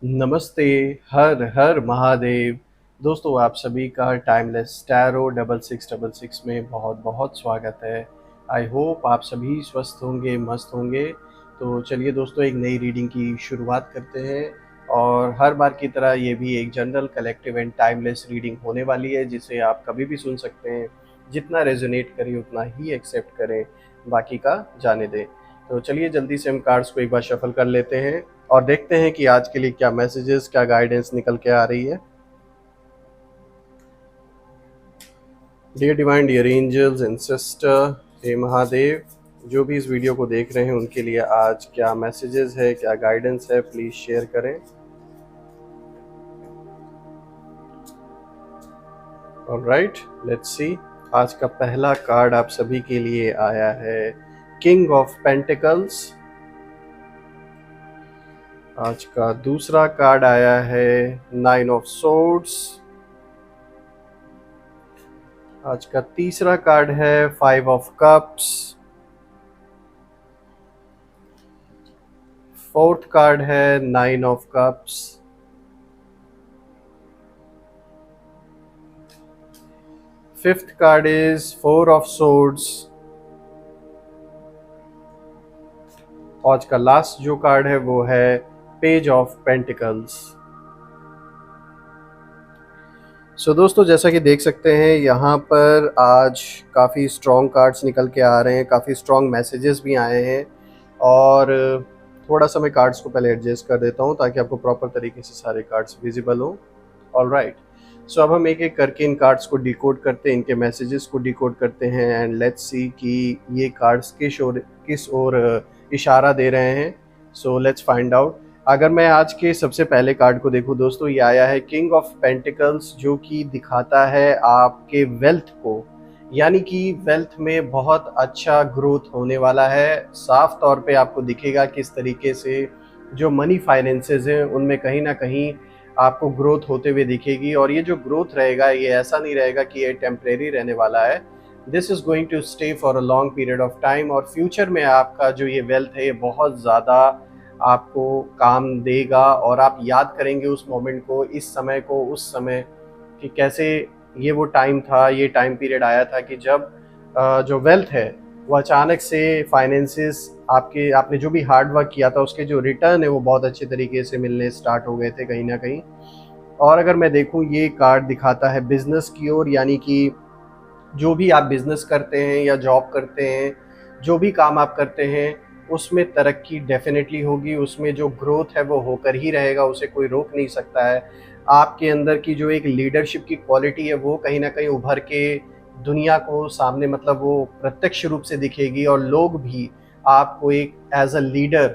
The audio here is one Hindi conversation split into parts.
नमस्ते, हर हर महादेव। दोस्तों आप सभी का टाइमलेस टैरो 6666 में बहुत बहुत स्वागत है। आई होप आप सभी स्वस्थ होंगे, मस्त होंगे। तो चलिए दोस्तों, एक नई रीडिंग की शुरुआत करते हैं। और हर बार की तरह ये भी एक general collective and timeless reading होने वाली है, जिसे आप कभी भी सुन सकते हैं। जितना रेजोनेट करे उतना ही एक्सेप्ट करें, बाकी का जाने दें। तो चलिए जल्दी से हम कार्ड्स को एक बार शफल कर लेते हैं और देखते हैं कि आज के लिए क्या मैसेजेस, क्या गाइडेंस निकल के आ रही है। Dear divine, dear angels and sister, हे महादेव, जो भी इस वीडियो को देख रहे हैं उनके लिए आज क्या मैसेजेस है, क्या गाइडेंस है, प्लीज शेयर करें। Alright, let's see. आज का पहला कार्ड आप सभी के लिए आया है किंग ऑफ पेंटिकल्स। आज का दूसरा कार्ड आया है नाइन ऑफ सोर्ड्स। आज का तीसरा कार्ड है five of cups. Fourth card है nine of cups. Fifth card is four of swords. आज का लास्ट जो कार्ड है वो है पेज ऑफ पेंटिकल्स। सो दोस्तों, जैसा कि देख सकते हैं यहाँ पर आज काफ़ी स्ट्रॉन्ग कार्ड्स निकल के आ रहे हैं, काफ़ी स्ट्रॉन्ग मैसेजेस भी आए हैं। और थोड़ा सा मैं कार्ड्स को पहले एडजस्ट कर देता हूँ ताकि आपको प्रॉपर तरीके से सारे कार्ड्स विजिबल हो। ऑलराइट, सो अब हम एक एक करके इन कार्ड्स को डिकोड करते हैं, इनके मैसेजेस को डिकोड करते हैं एंड लेट्स सी कि ये कार्ड्स किस ओर इशारा दे रहे हैं। So let's find out. अगर मैं आज के सबसे पहले कार्ड को देखूं दोस्तों, ये आया है किंग ऑफ पेंटिकल्स, जो कि दिखाता है आपके वेल्थ को, यानी कि वेल्थ में बहुत अच्छा ग्रोथ होने वाला है। साफ तौर पे आपको दिखेगा किस तरीके से जो मनी फाइनेंसेस हैं उनमें कहीं ना कहीं आपको ग्रोथ होते हुए दिखेगी। और ये जो ग्रोथ रहेगा ये ऐसा नहीं रहेगा कि ये टेम्परेरी रहने वाला है। This is going to stay for a long period of time. और फ्यूचर में आपका जो ये वेल्थ है ये बहुत ज़्यादा आपको काम देगा और आप याद करेंगे उस मोमेंट को, इस समय को, उस समय कि कैसे ये वो टाइम था, ये टाइम पीरियड आया था कि जब जो वेल्थ है वो अचानक से फाइनेंसिस आपने जो भी हार्ड वर्क किया था उसके जो रिटर्न है वो बहुत अच्छे तरीके से मिलने स्टार्ट हो गए थे कहीं ना कहीं। और अगर मैं देखूं, ये कार्ड दिखाता है बिजनेस की ओर, यानी कि जो भी आप बिजनेस करते हैं या जॉब करते हैं, जो भी काम आप करते हैं उसमें तरक्की डेफिनेटली होगी, उसमें जो ग्रोथ है वो होकर ही रहेगा, उसे कोई रोक नहीं सकता है। आपके अंदर की जो एक लीडरशिप की क्वालिटी है वो कहीं ना कहीं उभर के दुनिया को सामने, मतलब वो प्रत्यक्ष रूप से दिखेगी और लोग भी आपको एक एज अ लीडर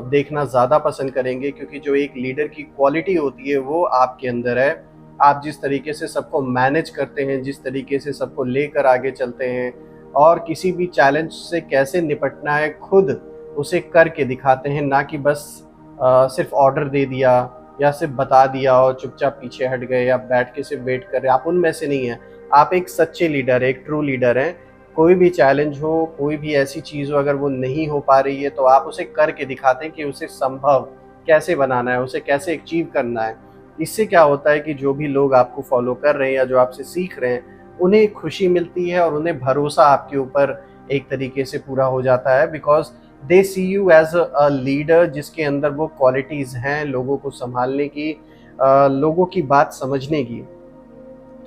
देखना ज़्यादा पसंद करेंगे, क्योंकि जो एक लीडर की क्वालिटी होती है वो आपके अंदर है। आप जिस तरीके से सबको मैनेज करते हैं, जिस तरीके से सबको लेकर आगे चलते हैं और किसी भी चैलेंज से कैसे निपटना है खुद उसे करके दिखाते हैं, ना कि बस सिर्फ ऑर्डर दे दिया या सिर्फ बता दिया और चुपचाप पीछे हट गए या बैठ के सिर्फ वेट कर रहे। आप उनमें से नहीं हैं। आप एक सच्चे लीडर, एक ट्रू लीडर हैं। कोई भी चैलेंज हो, कोई भी ऐसी चीज़ हो, अगर वो नहीं हो पा रही है तो आप उसे करके दिखाते हैं कि उसे संभव कैसे बनाना है, उसे कैसे अचीव करना है। इससे क्या होता है कि जो भी लोग आपको फॉलो कर रहे हैं या जो आपसे सीख रहे हैं उन्हें खुशी मिलती है और उन्हें भरोसा आपके ऊपर एक तरीके से पूरा हो जाता है, because they see you as a leader जिसके अंदर वो क्वालिटीज़ हैं लोगों को संभालने की, लोगों की बात समझने की।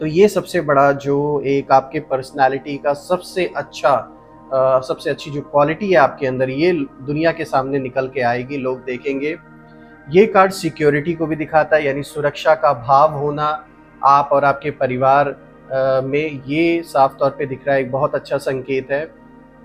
तो ये सबसे बड़ा जो एक आपके पर्सनालिटी का सबसे अच्छी जो क्वालिटी है आपके अंदर, ये दुनिया के सामने निकल के आएगी, लोग देखेंगे। ये कार्ड सिक्योरिटी को भी दिखाता है, यानी सुरक्षा का भाव होना आप और आपके परिवार में, ये साफ तौर पे दिख रहा है, एक बहुत अच्छा संकेत है।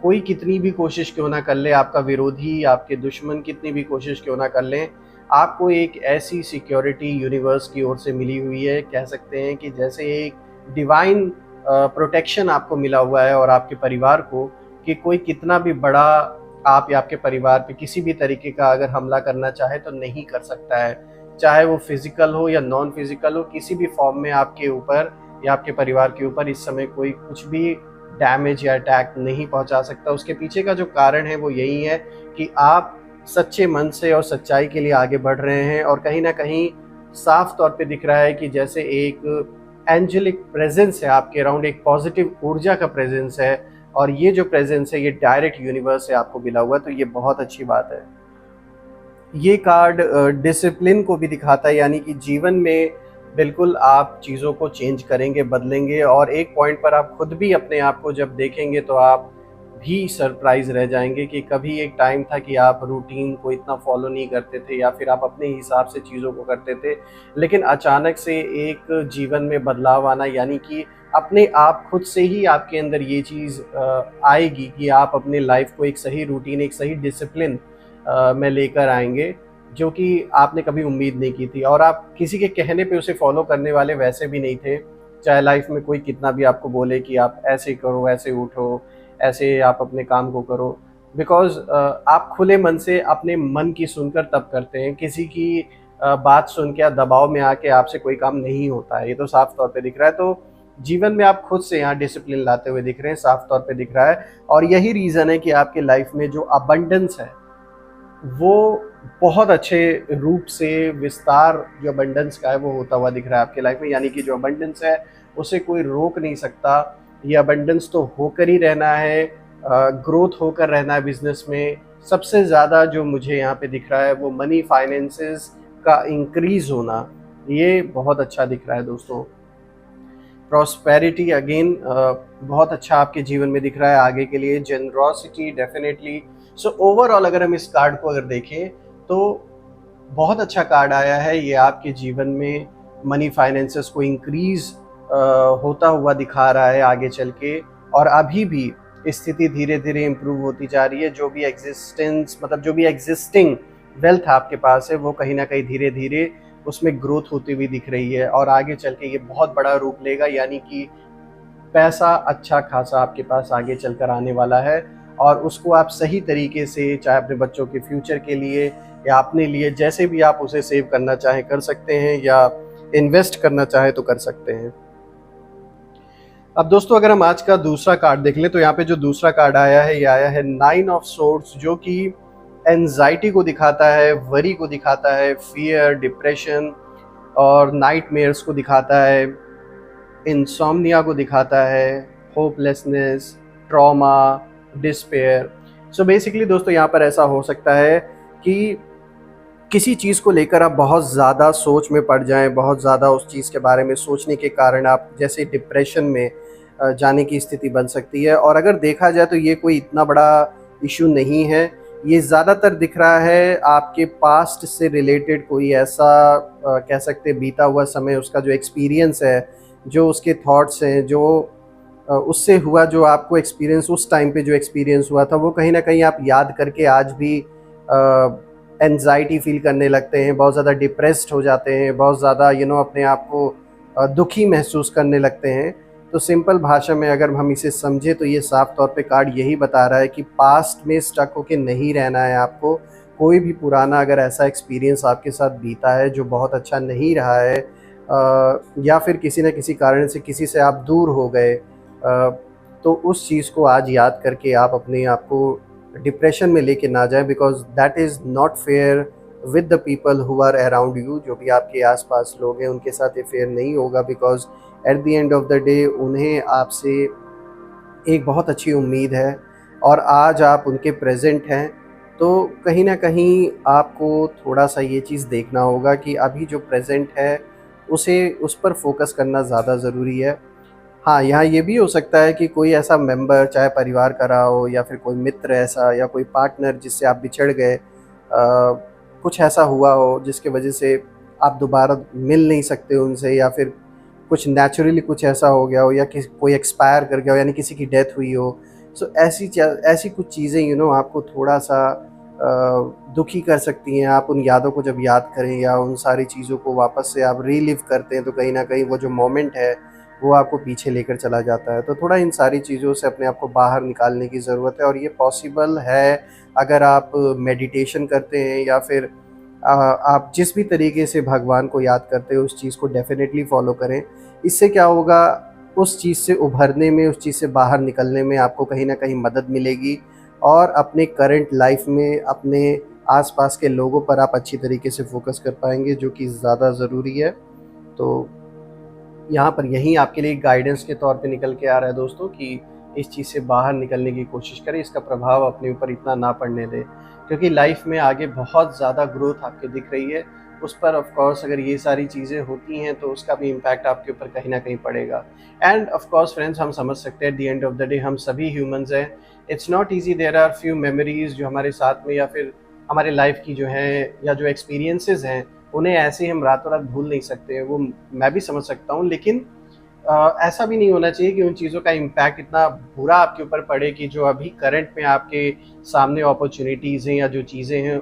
कोई कितनी भी कोशिश क्यों ना कर ले, आपका विरोधी, आपके दुश्मन कितनी भी कोशिश क्यों ना कर लें, आपको एक ऐसी सिक्योरिटी यूनिवर्स की ओर से मिली हुई है, कह सकते हैं कि जैसे एक डिवाइन प्रोटेक्शन आपको मिला हुआ है और आपके परिवार को, कि कोई कितना भी बड़ा आप या आपके परिवार पे किसी भी तरीके का अगर हमला करना चाहे तो नहीं कर सकता है। चाहे वो फिजिकल हो या नॉन फिजिकल हो, किसी भी फॉर्म में आपके ऊपर या आपके परिवार के ऊपर इस समय कोई कुछ भी डैमेज या अटैक नहीं पहुंचा सकता। उसके पीछे का जो कारण है वो यही है कि आप सच्चे मन से और सच्चाई के लिए आगे बढ़ रहे हैं, और कहीं ना कहीं साफ तौर पे दिख रहा है कि जैसे एक एंजेलिक प्रेजेंस है आपके अराउंड, एक पॉजिटिव ऊर्जा का प्रेजेंस है, और ये जो प्रेजेंस है ये डायरेक्ट यूनिवर्स से आपको मिला हुआ है, तो ये बहुत अच्छी बात है। ये कार्ड डिसिप्लिन को भी दिखाता है, यानी कि जीवन में बिल्कुल आप चीज़ों को चेंज करेंगे, बदलेंगे, और एक पॉइंट पर आप खुद भी अपने आप को जब देखेंगे तो आप भी सरप्राइज रह जाएंगे कि कभी एक टाइम था कि आप रूटीन को इतना फॉलो नहीं करते थे या फिर आप अपने हिसाब से चीज़ों को करते थे, लेकिन अचानक से एक जीवन में बदलाव आना, यानी कि अपने आप खुद से ही आपके अंदर ये चीज़ आएगी कि आप अपने लाइफ को एक सही रूटीन, एक सही डिसिप्लिन में लेकर आएंगे, जो कि आपने कभी उम्मीद नहीं की थी, और आप किसी के कहने पे उसे फॉलो करने वाले वैसे भी नहीं थे। चाहे लाइफ में कोई कितना भी आपको बोले कि आप ऐसे करो, ऐसे उठो, ऐसे आप अपने काम को करो, बिकॉज़ आप खुले मन से अपने मन की सुनकर तब करते हैं। किसी की बात सुन के या दबाव में आके आपसे कोई काम नहीं होता है, ये तो साफ तौर पे दिख रहा है। तो जीवन में आप खुद से यहाँ डिसिप्लिन लाते हुए दिख रहे हैं, साफ तौर पे दिख रहा है, और यही रीज़न है कि आपके लाइफ में जो अबंडेंस है वो बहुत अच्छे रूप से विस्तार जो अबंडेंस का है वो होता हुआ दिख रहा है आपके लाइफ में, यानी कि जो अबंडेंस है उसे कोई रोक नहीं सकता। ये अबंडेंस तो होकर ही रहना है, ग्रोथ होकर रहना है बिजनेस में। सबसे ज़्यादा जो मुझे यहाँ पे दिख रहा है वो मनी फाइनेंसेस का इंक्रीज होना, ये बहुत अच्छा दिख रहा है दोस्तों। प्रॉस्पेरिटी अगेन बहुत अच्छा आपके जीवन में दिख रहा है आगे के लिए। Generosity definitely. सो ओवरऑल अगर हम इस कार्ड को अगर देखें तो बहुत अच्छा कार्ड आया है। ये आपके जीवन में मनी फाइनेंसेस को इंक्रीज होता हुआ दिखा रहा है आगे चल के, और अभी भी स्थिति धीरे धीरे इम्प्रूव होती जा रही है। जो भी एग्जिस्टेंस मतलब जो भी एग्जिस्टिंग वेल्थ आपके पास है वो कहीं ना कहीं धीरे धीरे उसमें ग्रोथ होती हुई दिख रही है, और आगे चल के ये बहुत बड़ा रूप लेगा, यानी कि पैसा अच्छा खासा आपके पास आगे चलकर आने वाला है, और उसको आप सही तरीके से चाहे अपने बच्चों के फ्यूचर के लिए या अपने लिए जैसे भी आप उसे सेव करना चाहें कर सकते हैं, या इन्वेस्ट करना चाहें तो कर सकते हैं। अब दोस्तों अगर हम आज का दूसरा कार्ड देख लें तो यहाँ पे जो दूसरा कार्ड आया है ये आया है 9 ऑफ सोर्ड्स, जो कि एंजाइटी को दिखाता है, वरी को दिखाता है, फियर, डिप्रेशन और नाइटमेयर्स को दिखाता है, इंसोम्निया को दिखाता है, hopelessness, trauma, despair. So basically दोस्तों यहाँ पर ऐसा हो सकता है कि किसी चीज़ को लेकर आप बहुत ज़्यादा सोच में पड़ जाएं, बहुत ज़्यादा उस चीज़ के बारे में सोचने के कारण आप जैसे डिप्रेशन में जाने की स्थिति बन सकती है। और अगर देखा जाए तो ये कोई इतना बड़ा इशू नहीं है, ये ज़्यादातर दिख रहा है आपके पास्ट से रिलेटेड कोई ऐसा कह सकते बीता हुआ समय, उसका जो एक्सपीरियंस है, जो उसके थॉट्स हैं, जो उससे हुआ जो आपको एक्सपीरियंस उस टाइम पे जो एक्सपीरियंस हुआ था वो कहीं ना कहीं आप याद करके आज भी एंजाइटी फील करने लगते हैं, बहुत ज़्यादा डिप्रेस्ड हो जाते हैं, बहुत ज़्यादा अपने आप को दुखी महसूस करने लगते हैं। तो सिंपल भाषा में अगर हम इसे समझे तो ये साफ तौर पे कार्ड यही बता रहा है कि पास्ट में स्टक होके नहीं रहना है आपको। कोई भी पुराना अगर ऐसा एक्सपीरियंस आपके साथ बीता है जो बहुत अच्छा नहीं रहा है, या फिर किसी न किसी कारण से किसी से आप दूर हो गए, तो उस चीज़ को आज याद करके आप अपने आप को डिप्रेशन में लेके ना जाए, because that is not fair with the people who are around you. जो भी आपके आसपास लोग हैं उनके साथ ये फेयर नहीं होगा, because at the end of the day उन्हें आपसे एक बहुत अच्छी उम्मीद है, और आज आप उनके प्रेजेंट हैं। तो कहीं ना कहीं आपको थोड़ा सा ये चीज़ देखना होगा कि अभी जो प्रेजेंट है उस पर फोकस करना ज़्यादा ज़रूरी है। हाँ, यहाँ ये भी हो सकता है कि कोई ऐसा मेंबर, चाहे परिवार का रहा हो या फिर कोई मित्र ऐसा या कोई पार्टनर जिससे आप बिछड़ गए, कुछ ऐसा हुआ हो जिसके वजह से आप दोबारा मिल नहीं सकते उनसे, या फिर कुछ नेचुरली कुछ ऐसा हो गया हो, या कोई एक्सपायर कर गया हो, यानी किसी की डेथ हुई हो। सो ऐसी कुछ चीज़ें आपको थोड़ा सा दुखी कर सकती हैं। आप उन यादों को जब याद करें या उन सारी चीज़ों को वापस से आप रीलिव करते हैं तो कहीं ना कहीं वो जो मोमेंट है वो आपको पीछे लेकर चला जाता है। तो थोड़ा इन सारी चीज़ों से अपने आप को बाहर निकालने की ज़रूरत है, और ये पॉसिबल है अगर आप मेडिटेशन करते हैं, या फिर आप जिस भी तरीके से भगवान को याद करते हो उस चीज़ को डेफिनेटली फॉलो करें। इससे क्या होगा, उस चीज़ से उभरने में, उस चीज़ से बाहर निकलने में आपको कहीं ना कहीं मदद मिलेगी, और अपने करंट लाइफ में अपने आसपास के लोगों पर आप अच्छी तरीके से फोकस कर पाएंगे, जो कि ज़्यादा ज़रूरी है। तो यहाँ पर यही आपके लिए गाइडेंस के तौर पे निकल के आ रहा है दोस्तों कि इस चीज़ से बाहर निकलने की कोशिश करें, इसका प्रभाव अपने ऊपर इतना ना पड़ने दें, क्योंकि लाइफ में आगे बहुत ज़्यादा ग्रोथ आपके दिख रही है। उस पर ऑफ कोर्स अगर ये सारी चीज़ें होती हैं तो उसका भी इम्पैक्ट आपके ऊपर कहीं ना कहीं पड़ेगा। एंड ऑफ कोर्स फ्रेंड्स, हम समझ सकते हैं at the end of the day हम सभी ह्यूमंस हैं। It's not easy, there are few memories जो हमारे साथ में या फिर हमारे लाइफ की जो है या जो एक्सपीरियंसेस हैं, उन्हें ऐसे ही हम रातों रात भूल नहीं सकते। वो मैं भी समझ सकता हूँ, लेकिन ऐसा भी नहीं होना चाहिए कि उन चीज़ों का इम्पैक्ट इतना बुरा आपके ऊपर पड़े कि जो अभी करंट में आपके सामने अपॉर्चुनिटीज़ हैं या जो चीज़ें हैं,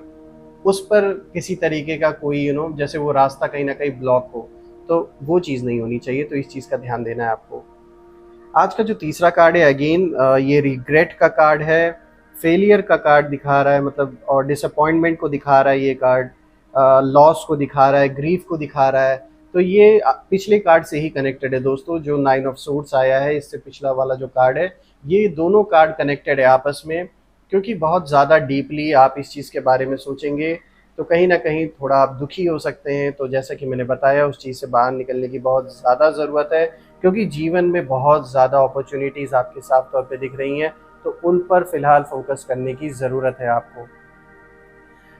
उस पर किसी तरीके का कोई जैसे वो रास्ता कहीं ना कहीं ब्लॉक हो। तो वो चीज़ नहीं होनी चाहिए, तो इस चीज़ का ध्यान देना है आपको। आज का जो तीसरा कार्ड है, अगेन ये रिग्रेट का कार्ड है, फेलियर का कार्ड दिखा रहा है, मतलब और डिसअपॉइंटमेंट को दिखा रहा है ये कार्ड, लॉस को दिखा रहा है, ग्रीफ को दिखा रहा है। तो ये पिछले कार्ड से ही कनेक्टेड है दोस्तों। जो 9 ऑफ सोर्ड्स आया है, इससे पिछला वाला जो कार्ड है, ये दोनों कार्ड कनेक्टेड है आपस में, क्योंकि बहुत ज़्यादा डीपली आप इस चीज़ के बारे में सोचेंगे तो कहीं ना कहीं थोड़ा आप दुखी हो सकते हैं। तो जैसा कि मैंने बताया, उस चीज़ से बाहर निकलने की बहुत ज़्यादा ज़रूरत है, क्योंकि जीवन में बहुत ज़्यादा अपॉर्चुनिटीज़ आपके साफ तौर पे दिख रही हैं, तो उन पर फ़िलहाल फोकस करने की ज़रूरत है आपको।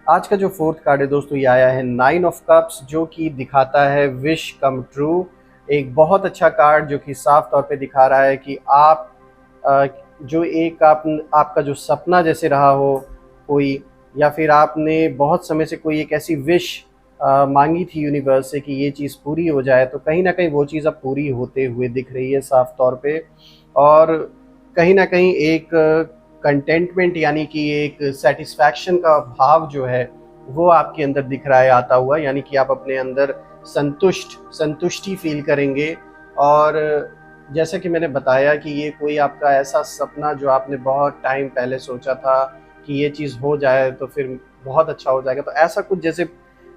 आज का जो फोर्थ कार्ड है दोस्तों, ये आया है 9 ऑफ कप्स, जो कि दिखाता है विश कम ट्रू। एक बहुत अच्छा कार्ड जो कि साफ तौर पे दिखा रहा है कि आप जो एक आपका जो सपना जैसे रहा हो कोई, या फिर आपने बहुत समय से कोई एक ऐसी विश मांगी थी यूनिवर्स से कि ये चीज़ पूरी हो जाए, तो कहीं ना कहीं वो चीज़ अब पूरी होते हुए दिख रही है साफ तौर पे। और कहीं ना कहीं एक कंटेंटमेंट यानी कि एक सेटिस्फैक्शन का भाव जो है वो आपके अंदर दिख रहा है आता हुआ, यानी कि आप अपने अंदर संतुष्टि फील करेंगे। और जैसे कि मैंने बताया कि ये कोई आपका ऐसा सपना जो आपने बहुत टाइम पहले सोचा था कि ये चीज़ हो जाए तो फिर बहुत अच्छा हो जाएगा, तो ऐसा कुछ जैसे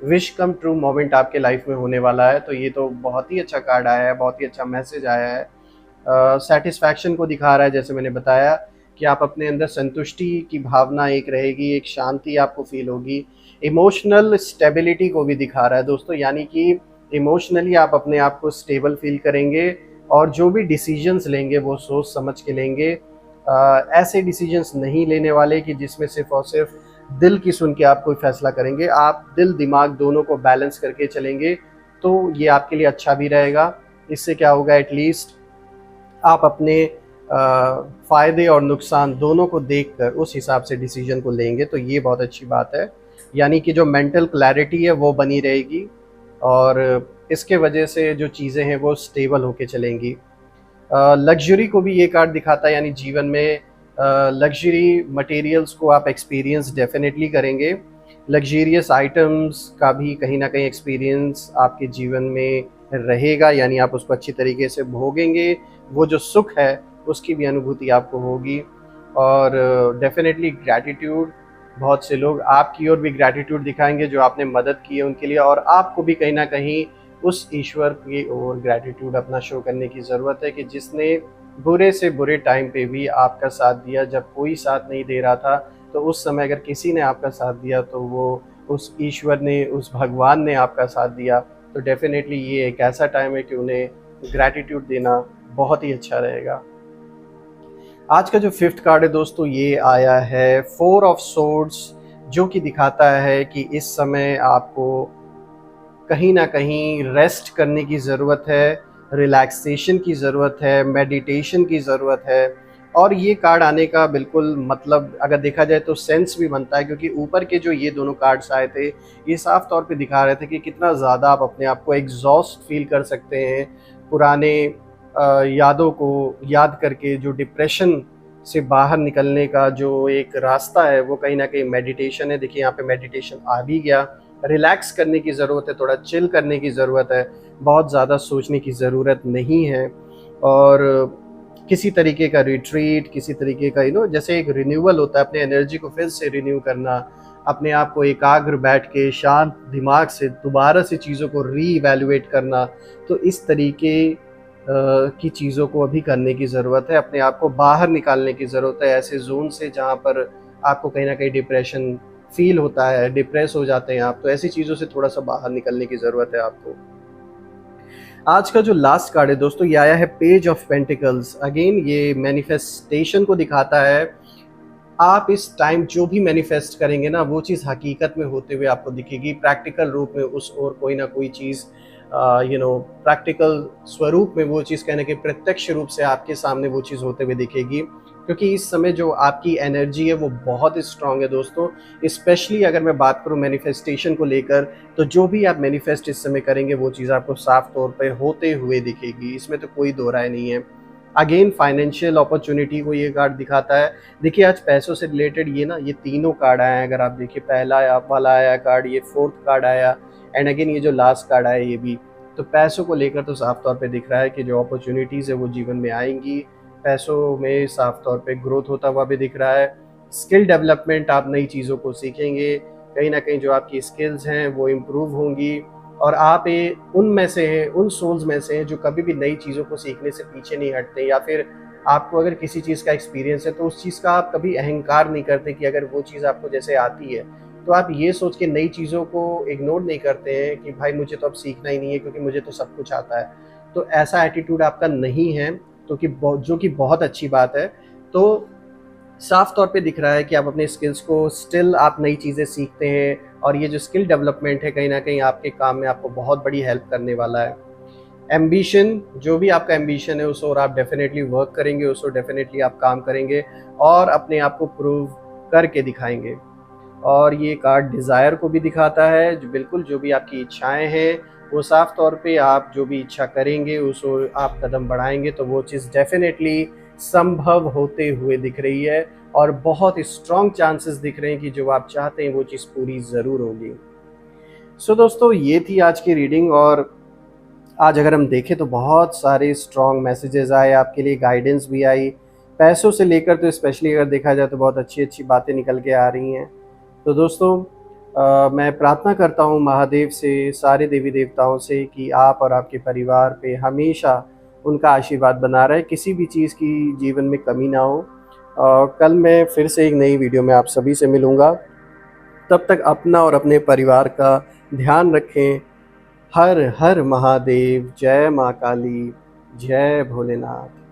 विश कम ट्रू मोमेंट आपके लाइफ में होने वाला है। तो ये तो बहुत ही अच्छा कार्ड आया है, बहुत ही अच्छा मैसेज आया है। सेटिस्फैक्शन को दिखा रहा है, जैसे मैंने बताया कि आप अपने अंदर संतुष्टि की भावना एक रहेगी, एक शांति आपको फील होगी। इमोशनल स्टेबिलिटी को भी दिखा रहा है दोस्तों, यानी कि इमोशनली आप अपने आप को स्टेबल फील करेंगे और जो भी डिसीजंस लेंगे वो सोच समझ के लेंगे। ऐसे डिसीजंस नहीं लेने वाले कि जिसमें सिर्फ और सिर्फ दिल की सुन के आप कोई फैसला करेंगे। आप दिल दिमाग दोनों को बैलेंस करके चलेंगे, तो ये आपके लिए अच्छा भी रहेगा। इससे क्या होगा, एटलीस्ट आप अपने फ़ायदे और नुकसान दोनों को देखकर उस हिसाब से डिसीजन को लेंगे, तो ये बहुत अच्छी बात है। यानी कि जो मेंटल क्लैरिटी है वो बनी रहेगी और इसके वजह से जो चीज़ें हैं वो स्टेबल होके चलेंगी। लग्ज़री को भी ये कार्ड दिखाता है, यानी जीवन में लग्ज़री मटेरियल्स को आप एक्सपीरियंस डेफिनेटली करेंगे। लग्ज़रियस आइटम्स का भी कहीं ना कहीं एक्सपीरियंस आपके जीवन में रहेगा, यानी आप उसको अच्छी तरीके से भोगेंगे। वो जो सुख है उसकी भी अनुभूति आपको होगी। और डेफिनेटली ग्रैटिट्यूड, बहुत से लोग आपकी ओर भी ग्रैटिट्यूड दिखाएंगे जो आपने मदद की है उनके लिए, और आपको भी कहीं ना कहीं उस ईश्वर की ओर ग्रैटिट्यूड अपना शो करने की ज़रूरत है कि जिसने बुरे से बुरे टाइम पे भी आपका साथ दिया। जब कोई साथ नहीं दे रहा था, तो उस समय अगर किसी ने आपका साथ दिया तो वो उस ईश्वर ने, उस भगवान ने आपका साथ दिया। तो डेफिनेटली ये एक ऐसा टाइम है कि उन्हें ग्रैटिट्यूड देना बहुत ही अच्छा रहेगा। आज का जो फिफ्थ कार्ड है दोस्तों, ये आया है 4 ऑफ सोर्ड्स, जो कि दिखाता है कि इस समय आपको कहीं ना कहीं रेस्ट करने की ज़रूरत है, रिलैक्सेशन की ज़रूरत है, मेडिटेशन की ज़रूरत है। और ये कार्ड आने का बिल्कुल मतलब अगर देखा जाए तो सेंस भी बनता है, क्योंकि ऊपर के जो ये दोनों कार्ड्स आए थे, ये साफ तौर पे दिखा रहे थे कि कितना ज़्यादा आप अपने आप को एग्जॉस्ट फील कर सकते हैं पुराने यादों को याद करके। जो डिप्रेशन से बाहर निकलने का जो एक रास्ता है वो कहीं ना कहीं मेडिटेशन है। देखिए यहाँ पे मेडिटेशन आ भी गया। रिलैक्स करने की ज़रूरत है, थोड़ा चिल करने की ज़रूरत है, बहुत ज़्यादा सोचने की ज़रूरत नहीं है। और किसी तरीके का रिट्रीट, किसी तरीके का जैसे एक रिन्यूअल होता है, अपने एनर्जी को फिर से रिन्यू करना, अपने आप को एकाग्र बैठ के शांत दिमाग से दोबारा से चीज़ों को रीइवैल्यूएट करना। तो इस तरीके की चीज़ों को अभी करने की ज़रूरत है। अपने आप को बाहर निकालने की ज़रूरत है ऐसे जोन से जहाँ पर आपको कहीं ना कहीं डिप्रेशन फील होता है, डिप्रेस हो जाते हैं आप, तो ऐसी चीज़ों से थोड़ा-सा बाहर निकलने की ज़रूरत है आपको। आज का जो लास्ट कार्ड है दोस्तों, ये आया है पेज ऑफ पेंटिकल्स। अगेन ये मैनिफेस्टेशन को दिखाता है। आप इस टाइम जो भी मैनिफेस्ट करेंगे ना, वो चीज़ हकीकत में होते हुए आपको दिखेगी, प्रैक्टिकल रूप में उस ओर कोई ना कोई चीज़ प्रैक्टिकल स्वरूप में वो चीज़ कहने के प्रत्यक्ष रूप से आपके सामने वो चीज़ होते हुए दिखेगी। क्योंकि इस समय जो आपकी एनर्जी है वो बहुत स्ट्रांग है दोस्तों। स्पेशली अगर मैं बात करूँ मैनिफेस्टेशन को लेकर, तो जो भी आप मैनिफेस्ट इस समय करेंगे वो चीज़ आपको साफ तौर पे होते हुए दिखेगी, इसमें तो कोई दो राय नहीं है। अगेन फाइनेंशियल अपॉर्चुनिटी को ये कार्ड दिखाता है। देखिए आज पैसों से रिलेटेड ये तीनों कार्ड आए हैं। अगर आप देखिए, पहला वाला आया कार्ड, ये फोर्थ कार्ड आया, एंड अगेन ये जो लास्ट कार्ड आया ये भी। तो पैसों को लेकर तो साफ तौर पे दिख रहा है कि जो अपॉर्चुनिटीज़ है वो जीवन में आएंगी। पैसों में साफ तौर पे ग्रोथ होता हुआ भी दिख रहा है। स्किल डेवलपमेंट, आप नई चीज़ों को सीखेंगे, कहीं ना कहीं जो आपकी स्किल्स हैं वो इम्प्रूव होंगी। और आप उनमें से हैं, उन सोल्स में से हैं जो कभी भी नई चीज़ों को सीखने से पीछे नहीं हटते, या फिर आपको अगर किसी चीज़ का एक्सपीरियंस है तो उस चीज़ का आप कभी अहंकार नहीं करते कि अगर वो चीज़ आपको जैसे आती है तो आप ये सोच के नई चीज़ों को इग्नोर नहीं करते हैं कि भाई मुझे तो अब सीखना ही नहीं है क्योंकि मुझे तो सब कुछ आता है। तो ऐसा एटीट्यूड आपका नहीं है, तो कि जो कि बहुत अच्छी बात है। तो साफ तौर पे दिख रहा है कि आप अपने स्किल्स को स्टिल आप नई चीज़ें सीखते हैं, और ये जो स्किल डेवलपमेंट है कहीं ना कहीं आपके काम में आपको बहुत बड़ी हेल्प करने वाला है। एम्बिशन, जो भी आपका एम्बिशन है उस ओर आप डेफिनेटली वर्क करेंगे, उस ओर डेफिनेटली आप काम करेंगे और अपने आप को प्रूव करके दिखाएंगे। और ये कार्ड डिज़ायर को भी दिखाता है, जो बिल्कुल जो भी आपकी इच्छाएं हैं वो साफ तौर पे आप जो भी इच्छा करेंगे उस ओर आप कदम बढ़ाएंगे तो वो चीज़ डेफिनेटली संभव होते हुए दिख रही है, और बहुत स्ट्रॉन्ग चांसेस दिख रहे हैं कि जो आप चाहते हैं वो चीज़ पूरी ज़रूर होगी। सो दोस्तों, ये थी आज की रीडिंग, और आज अगर हम देखें तो बहुत सारे स्ट्रॉन्ग मैसेजेस आए आपके लिए, गाइडेंस भी आई। पैसों से लेकर तो स्पेशली अगर देखा जाए तो बहुत अच्छी अच्छी बातें निकल के आ रही हैं। तो दोस्तों, मैं प्रार्थना करता हूँ महादेव से, सारे देवी देवताओं से, कि आप और आपके परिवार पे हमेशा उनका आशीर्वाद बना रहे, किसी भी चीज़ की जीवन में कमी ना हो। कल मैं फिर से एक नई वीडियो में आप सभी से मिलूँगा। तब तक अपना और अपने परिवार का ध्यान रखें। हर हर महादेव, जय माँ काली, जय भोलेनाथ।